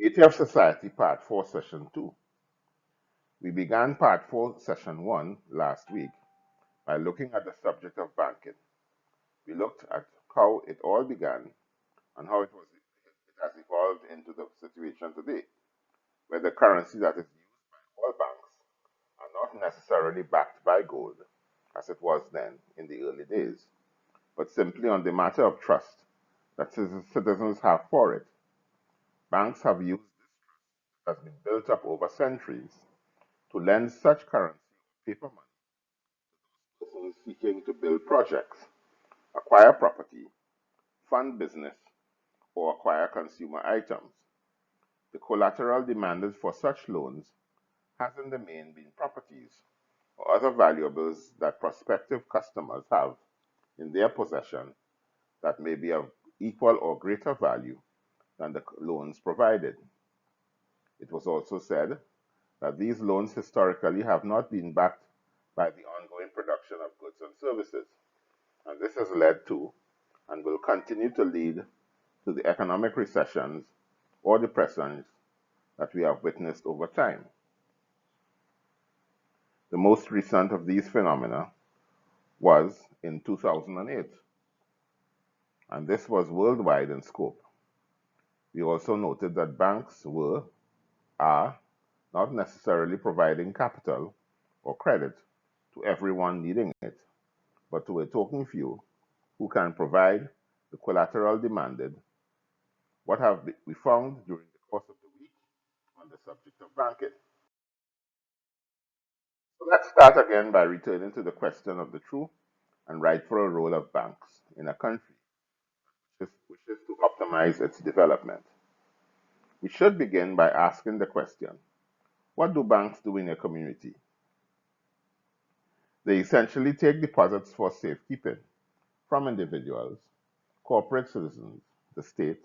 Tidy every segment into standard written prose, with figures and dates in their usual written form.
ETF Society Part 4 Session 2. We began Part 4 Session 1 last week by looking at the subject of banking. We looked at how it all began and how it has evolved into the situation today, where the currency that is used by all banks are not necessarily backed by gold, as it was then in the early days, but simply on the matter of trust that citizens have for it. Banks have used this that has been built up over centuries to lend such currency or paper money to persons seeking to build projects, acquire property, fund business, or acquire consumer items. The collateral demanded for such loans has in the main been properties or other valuables that prospective customers have in their possession that may be of equal or greater value than the loans provided. It was also said that these loans historically have not been backed by the ongoing production of goods and services, and this has led to and will continue to lead to the economic recessions or depressions that we have witnessed over time. The most recent of these phenomena was in 2008, and this was worldwide in scope. We also noted that banks are not necessarily providing capital or credit to everyone needing it, but to a token few who can provide the collateral demanded. What have we found during the course of the week on the subject of banking? So let's start again by returning to the question of the true and rightful role of banks in a country which is to optimize its development. We should begin by asking the question, what do banks do in a community? They essentially take deposits for safekeeping from individuals, corporate citizens, the state,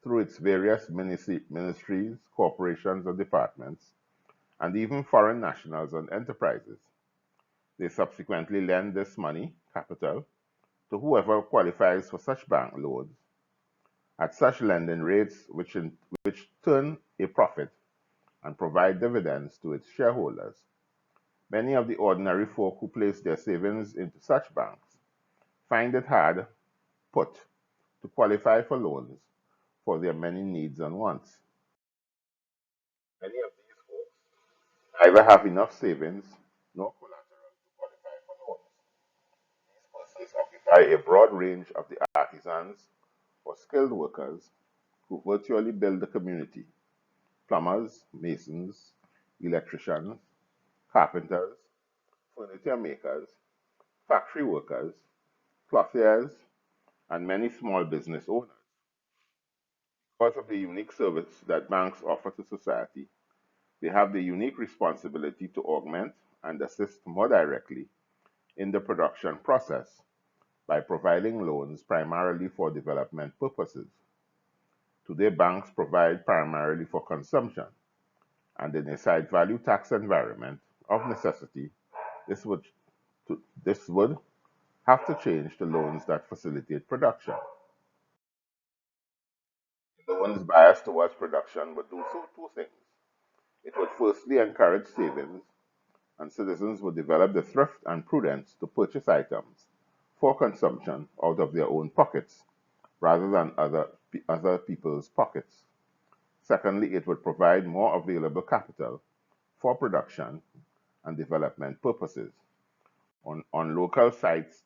through its various ministries, corporations, and departments, and even foreign nationals and enterprises. They subsequently lend this money, capital, to whoever qualifies for such bank loans at such lending rates which turn a profit and provide dividends to its shareholders. Many of the ordinary folk who place their savings into such banks find it hard put to qualify for loans for their many needs and wants. Many of these folks neither have enough savings nor collateral to qualify for loans. These persons occupy a broad range of the artisans or skilled workers who virtually build the community: plumbers, masons, electricians, carpenters, furniture makers, factory workers, clothiers, and many small business owners. Because of the unique service that banks offer to society, they have the unique responsibility to augment and assist more directly in the production process by providing loans primarily for development purposes. Today, banks provide primarily for consumption, and in a side value tax environment of necessity, this would, this would have to change to loans that facilitate production. Loans biased towards production would do two things. It would firstly encourage savings, and citizens would develop the thrift and prudence to purchase items for consumption out of their own pockets rather than other people's pockets. Secondly, it would provide more available capital for production and development purposes on local sites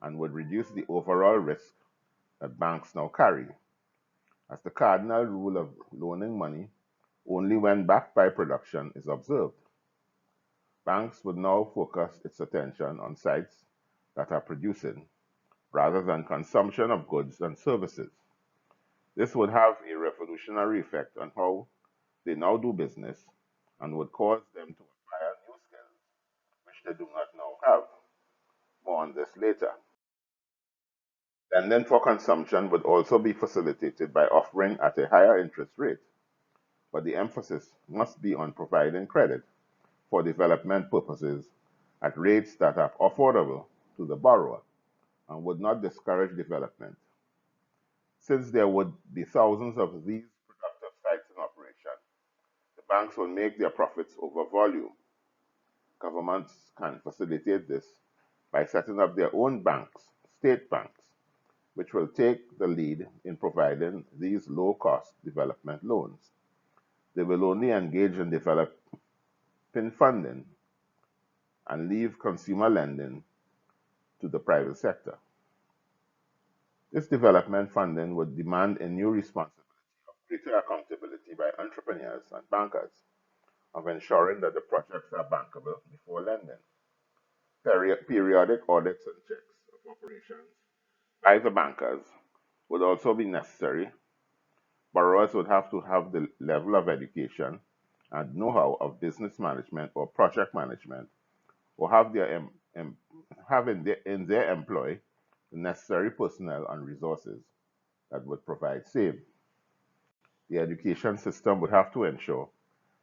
and would reduce the overall risk that banks now carry, as the cardinal rule of loaning money only when backed by production is observed. Banks would now focus its attention on sites that are producing rather than consumption of goods and services. This would have a revolutionary effect on how they now do business and would cause them to acquire new skills which they do not now have. More on this later. Lending for consumption would also be facilitated by offering at a higher interest rate, but the emphasis must be on providing credit for development purposes at rates that are affordable to the borrower and would not discourage development. Since there would be thousands of these productive sites in banks will make their profits over volume. Governments can facilitate this by setting up their own banks, state banks, which will take the lead in providing these low-cost development loans. They will only engage in developing funding and leave consumer lending to the private sector. This development funding would demand a new responsibility of greater accountability by entrepreneurs and bankers of ensuring that the projects are bankable before lending. Periodic audits and checks of operations by the bankers would also be necessary. Borrowers would have to have the level of education and know-how of business management or project management, or have in their employ the necessary personnel and resources that would provide same. The education system would have to ensure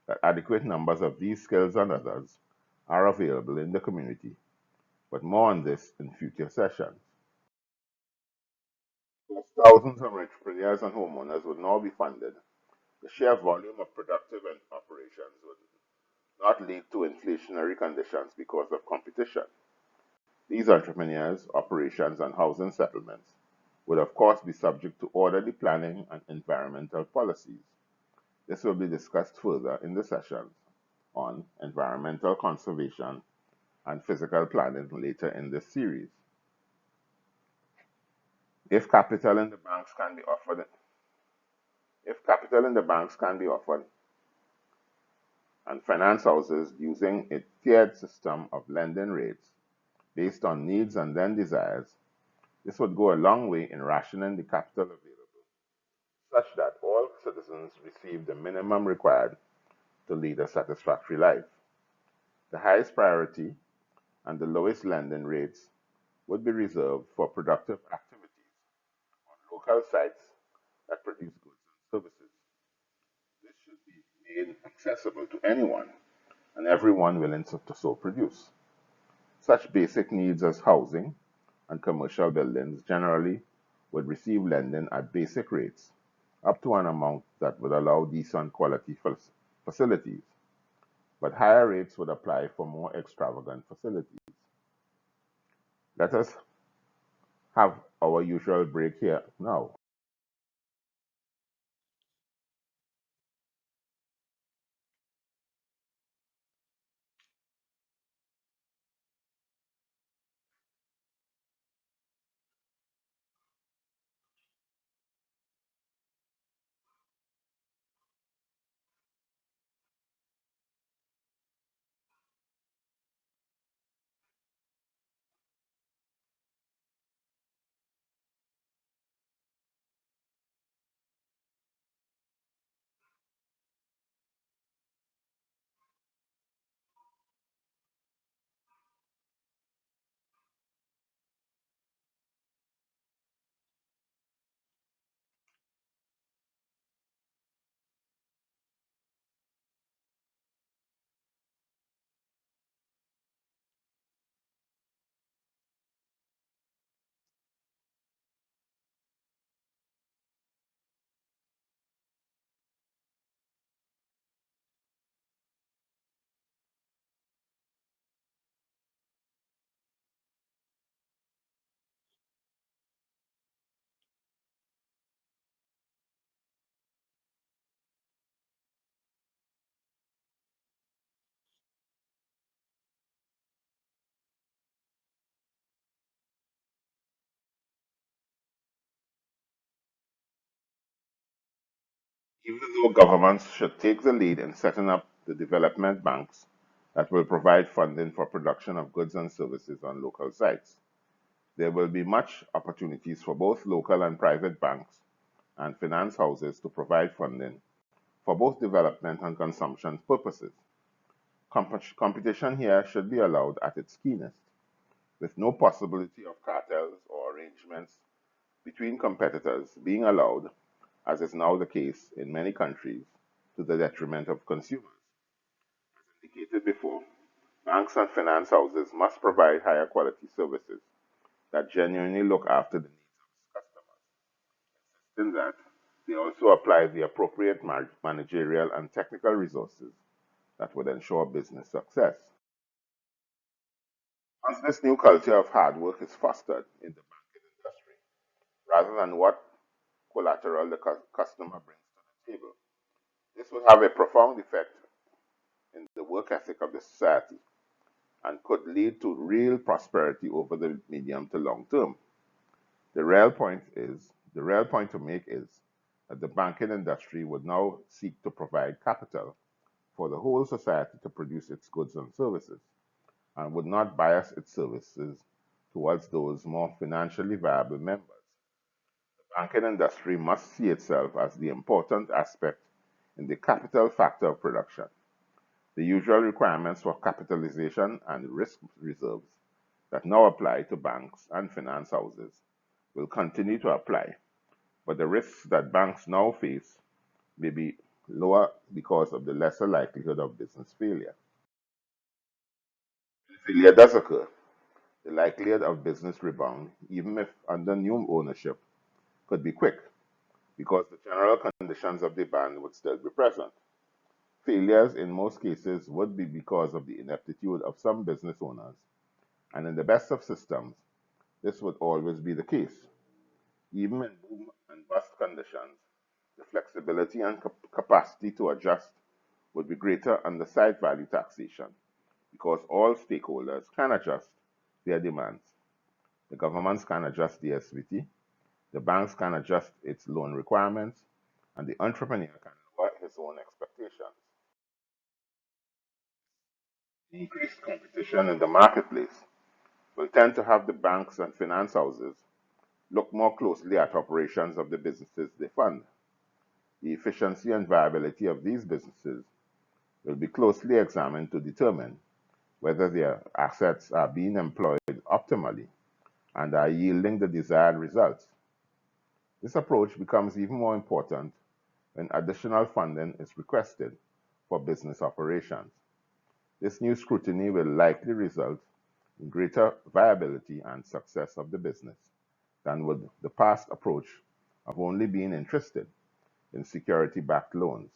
that adequate numbers of these skills and others are available in the community, but more on this in future sessions. As thousands of entrepreneurs and homeowners would now be funded, the sheer volume of productive operations would not lead to inflationary conditions because of competition. These entrepreneurs, operations, and housing settlements would of course be subject to orderly planning and environmental policies. This will be discussed further in the sessions on environmental conservation and physical planning later in this series. If capital in the banks can be offered, if capital in the banks can be offered and finance houses using a tiered system of lending rates based on needs and then desires, this would go a long way in rationing the capital available, such that all citizens receive the minimum required to lead a satisfactory life. The highest priority and the lowest lending rates would be reserved for productive activities on local sites that produce goods and services. This should be made accessible to anyone and everyone willing to so produce. Such basic needs as housing and commercial buildings generally would receive lending at basic rates up to an amount that would allow decent quality facilities, but higher rates would apply for more extravagant facilities. Let us have our usual break here now. Even though governments should take the lead in setting up the development banks that will provide funding for production of goods and services on local sites, there will be much opportunities for both local and private banks and finance houses to provide funding for both development and consumption purposes. Competition here should be allowed at its keenest, with no possibility of cartels or arrangements between competitors being allowed, as is now the case in many countries, to the detriment of consumers. As indicated before, banks and finance houses must provide higher quality services that genuinely look after the needs of its customers. In that, They also apply the appropriate managerial and technical resources that would ensure business success. Once this new culture of hard work is fostered in the banking industry, rather than what collateral the customer brings to the table, this will have a profound effect in the work ethic of the society and could lead to real prosperity over the medium to long term. The real point is, the real point to make is that the banking industry would now seek to provide capital for the whole society to produce its goods and services, and would not bias its services towards those more financially viable members. The banking industry must see itself as the important aspect in the capital factor of production. The usual requirements for capitalization and risk reserves that now apply to banks and finance houses will continue to apply, but the risks that banks now face may be lower because of the lesser likelihood of business failure. If failure does occur, the likelihood of business rebound, even if under new ownership, could be quick because the general conditions of the ban would still be present. Failures in most cases would be because of the ineptitude of some business owners, and in the best of systems, this would always be the case. Even in boom and bust conditions, the flexibility and capacity to adjust would be greater under site value taxation because all stakeholders can adjust their demands. The governments can adjust the SVT, the banks can adjust its loan requirements, and the entrepreneur can lower his own expectations. Increased competition in the marketplace will tend to have the banks and finance houses look more closely at operations of the businesses they fund. The efficiency and viability of these businesses will be closely examined to determine whether their assets are being employed optimally and are yielding the desired results. This approach becomes even more important when additional funding is requested for business operations. This new scrutiny will likely result in greater viability and success of the business than would the past approach of only being interested in security-backed loans.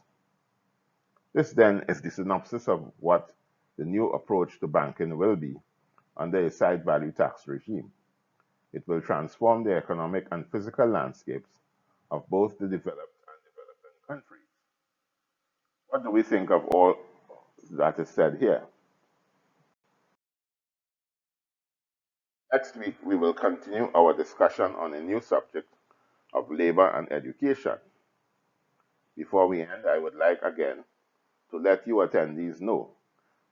This then is the synopsis of what the new approach to banking will be under a side value tax regime. It will transform the economic and physical landscapes of both the developed and developing countries. What do we think of all that is said here? Next week, we will continue our discussion on a new subject of labor and education. Before we end, I would like again to let you attendees know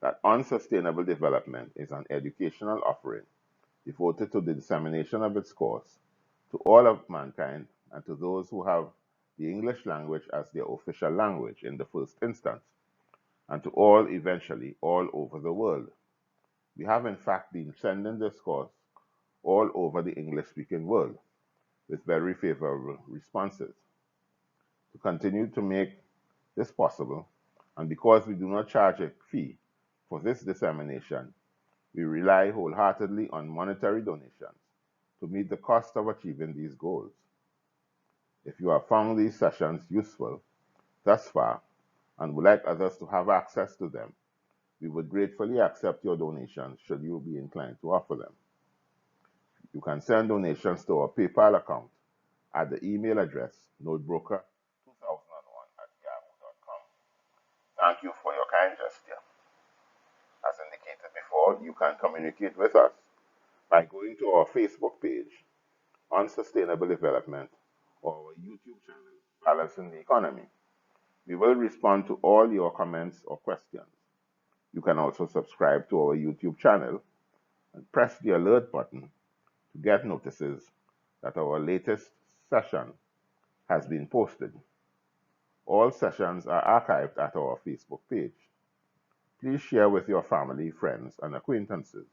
that Unsustainable Development is an educational offering devoted to the dissemination of its course to all of mankind and to those who have the English language as their official language in the first instance, and to all eventually all over the world. We have in fact been sending this course all over the English-speaking world with very favorable responses. To continue to make this possible, and because we do not charge a fee for this dissemination, we rely wholeheartedly on monetary donations to meet the cost of achieving these goals. If you have found these sessions useful thus far and would like others to have access to them, we would gratefully accept your donations should you be inclined to offer them. You can send donations to our PayPal account at the email address notebroker2001@yahoo.com. Thank you for your kind gesture. As indicated before, you can communicate with us by going to our Facebook page on Sustainable Development or our YouTube channel, Balancing the Economy. We will respond to all your comments or questions. You can also subscribe to our YouTube channel and press the alert button to get notices that our latest session has been posted. All sessions are archived at our Facebook page. Please share with your family, friends, and acquaintances.